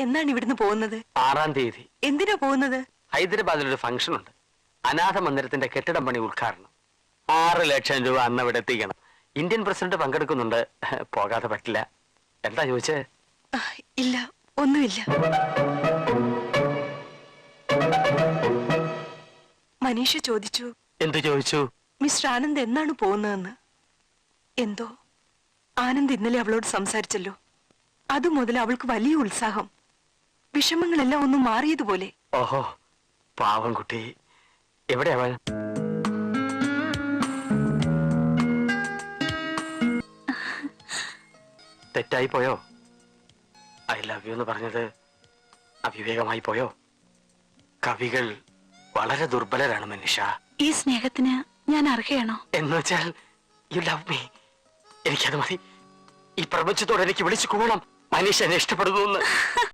എന്നാണ് ഇവിടുന്ന് പോകുന്നത്? 6-ാം തീയതി. എന്തിനാ പോകുന്നത്? ഹൈദരാബാദിൽ ഒരു ഫംഗ്ഷൻ ഉണ്ട്. അനാഥ മന്ദിരത്തിന്റെ കെട്ടിടം പണി ഉദ്ഘാടനം. 6 ലക്ഷം രൂപ അന്ന് ഇവിടെ എത്തിക്കണം. ഇന്ത്യൻ പ്രസിഡന്റ് പങ്കെടുക്കുന്നുണ്ട്. പോകാതെ പറ്റില്ല. എന്താ ചോദിച്ചേ? ഇല്ല, ഒന്നുമില്ല. മനീഷ ചോദിച്ചു. എന്തു ചോദിച്ചു? മിസ്റ്റർ ആനന്ദ് എന്നാണ് പോകുന്നതെന്ന്. എന്തോ ആനന്ദ് ഇന്നലെ അവളോട് സംസാരിച്ചല്ലോ. അതുമുതൽ അവൾക്ക് വലിയ ഉത്സാഹം. വിഷമങ്ങളെല്ലാം ഒന്നും മാറിയതുപോലെ. ഓഹോ, പാവം കുട്ടി. എവിടെ അവൾ? തെറ്റായി പോയോ? ഐ ലവ് യു എന്ന് പറഞ്ഞത് അവിവേകമായി പോയോ? കവികൾ വളരെ ദുർബലരാണ് മനുഷ്യ. ഈ സ്നേഹത്തിന് ഞാൻ അർഹയാണോ? എന്ന് വെച്ചാൽ യു ലവ് മീ. എനിക്കത് മതി. ഈ പ്രപഞ്ചത്തോട് എനിക്ക് വിളിച്ചു കൂടണം മനീഷ എന്നെ ഇഷ്ടപ്പെടുന്നു.